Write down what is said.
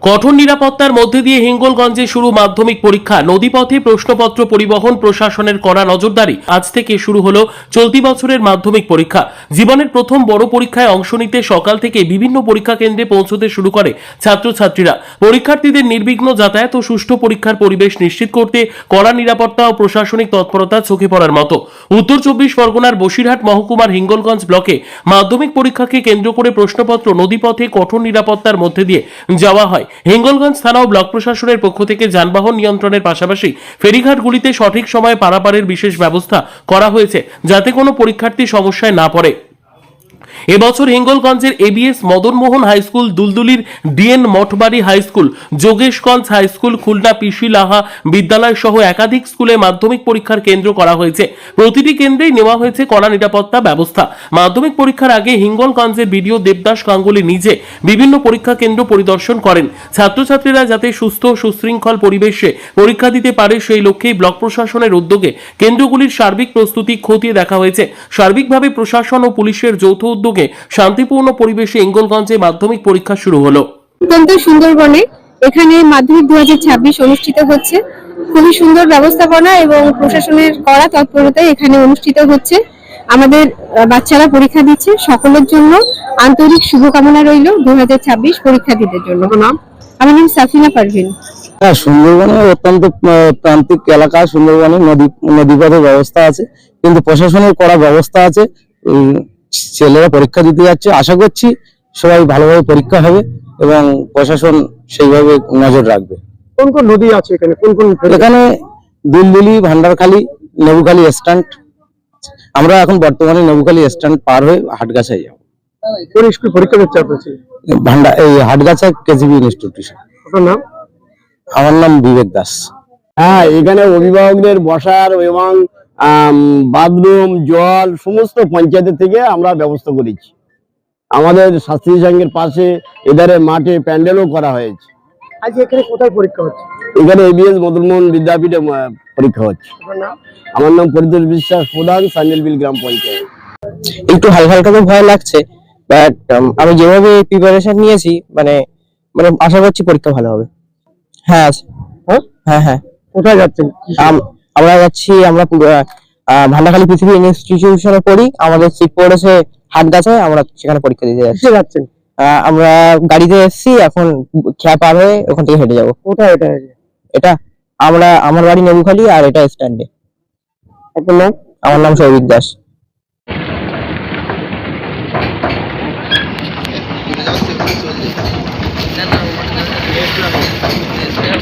কঠোর নিরাপত্তার মধ্যে দিয়ে হিঙ্গলগঞ্জে শুরু মাধ্যমিক পরীক্ষা। নদীপথে প্রশ্নপত্র পরিবহন, প্রশাসনের কড়া নজরদারি। আজ থেকে শুরু হলো চলতি বছরের মাধ্যমিক পরীক্ষা। জীবনের প্রথম বড় পরীক্ষায় অংশ নিতে সকাল থেকে বিভিন্ন পরীক্ষা কেন্দ্রে পৌঁছতে শুরু করে ছাত্রছাত্রীরা। পরীক্ষার্থীদের নির্বিঘ্ন যাতায়াত ও সুষ্ঠু পরীক্ষার পরিবেশ নিশ্চিত করতে কড়া নিরাপত্তা ও প্রশাসনিক তৎপরতা চোখে পড়ার মতো। উত্তর 24 পরগনার বসিরহাট মহকুমার হিঙ্গলগঞ্জ ব্লকে মাধ্যমিক পরীক্ষাকে কেন্দ্র করে প্রশ্নপত্র নদীপথে কঠোর নিরাপত্তার মধ্যে দিয়ে যাওয়া হয়। হিঙ্গলগঞ্জ থানা ও ব্লক প্রশাসনের পক্ষ থেকে যানবাহন নিয়ন্ত্রণের পাশাপাশি ফেরিঘাটগুলিতে সঠিক সময়ে পারাপারের বিশেষ ব্যবস্থা করা হয়েছে, যাতে কোনো পরীক্ষার্থী সমস্যায় না পড়ে। এবছর হিঙ্গলগঞ্জের এবিএস মদনমোহন হাই স্কুল, দুলদুলির DN Mathbari high school, Jogeshganj high school, Khulna PC Laha বিদ্যালয় সহ একাধিক স্কুলে মাধ্যমিক পরীক্ষার কেন্দ্র করা হয়েছে। প্রতিটি কেন্দ্রেই নেওয়া হয়েছে কড়া নিরাপত্তা ব্যবস্থা। মাধ্যমিক পরীক্ষার আগে হিঙ্গলগঞ্জের বিডিও দেবদাস গাঙ্গুলি নিজে বিভিন্ন পরীক্ষা কেন্দ্র পরিদর্শন করেন। ছাত্রছাত্রীরা যাতে সুস্থ সুশৃঙ্খল পরিবেশে পরীক্ষা দিতে পারে, সেই লক্ষ্যেই ব্লক প্রশাসনের উদ্যোগে কেন্দ্রগুলির সার্বিক প্রস্তুতি খতিয়ে দেখা হয়েছে। সার্বিকভাবে প্রশাসন ও পুলিশের যৌথ উদ্যোগে শান্তিপূর্ণ পরিবেশে হিঙ্গলগঞ্জে মাধ্যমিক পরীক্ষা শুরু হলো। অত্যন্ত সুন্দরবনে এখানে মাধ্যমিক 2026 অনুষ্ঠিত হচ্ছে। খুবই সুন্দর ব্যবস্থাপনা এবং প্রশাসনের কড়া তৎপরতায় এখানে অনুষ্ঠিত হচ্ছে। আমাদের বাচ্চারা পরীক্ষা দিচ্ছে, সকলের জন্য আন্তরিক শুভকামনা রইল 2026 পরীক্ষার্থীদের জন্য। আমার নাম সাফিনা পারভিন। হ্যাঁ, সুন্দরবনে অত্যন্ত প্রান্তিক এলাকা, সুন্দরবনে নদীপথের ব্যবস্থা আছে, কিন্তু প্রশাসনের কড়া ব্যবস্থা আছে। ছেলেরা পরীক্ষা দিতে যাচ্ছে, আশা করছি সবাই ভালোভাবে পরীক্ষা হবে এবং প্রশাসন সেইভাবে নজর রাখবে। কোন কোন নদী আছে এখানে? কোন কোন? এখানে দুলদুলি, ভান্ডারখালী, নেবুখালী স্ট্যান্ড। আমরা এখন বর্তমানে নেবুখালী স্ট্যান্ড পার হয়ে হাটগাছায় যাবো। কোন স্কুল পরীক্ষা দিচ্ছে আপনার? এই হাটগাছা কেজিবি ইনস্টিটিউশন। আপনার নাম? আমার নাম বিবেক দাস। হ্যাঁ, এখানে অভিভাবকদের বসার এবং বাথরুম, জল সমস্ত পঞ্চায়েতের থেকে আমরা ব্যবস্থা করেছি। আমাদের শাস্ত্রী সংঘের পাশে এধারে মাঠে প্যান্ডেলও করা হয়েছে। আজ এখানে কোথায় পরীক্ষা হচ্ছে? এখানে এবিএস মদনমোহন বিদ্যাপীঠে পরীক্ষা হচ্ছে। আপনার নাম? আমার নাম পরিতোষ বিশ্বাস, প্রধান, সান্ডেলবিল গ্রাম পঞ্চায়েত। একটু হালকা হালকা তো ভয় লাগছে, বাট আমি যেভাবে প্রিপারেশন নিয়েছি, মানে আশা করছি পরীক্ষা ভালো হবে। হ্যাঁ হ্যাঁ হ্যাঁ। কোথায় যাচ্ছেন? আমরা যাচ্ছি, আমরা ভান্ডারখালী পৃথিবী ইনস্টিটিউশনে পড়ি। আমাদের সিট পড়েছে হাটগাছায়, আমরা সেখানে পরীক্ষা দিতে যাচ্ছেন। আমরা গাড়িতে এসেছি, এখন খেয়া পার হয়ে ওখান থেকে হেঁটে যাবো। কোথায় এটা? এটা আমার বাড়ি নেবুখালী, আর এটা স্ট্যান্ডে। আপনার নাম? আমার নাম সৌভিক দাস। না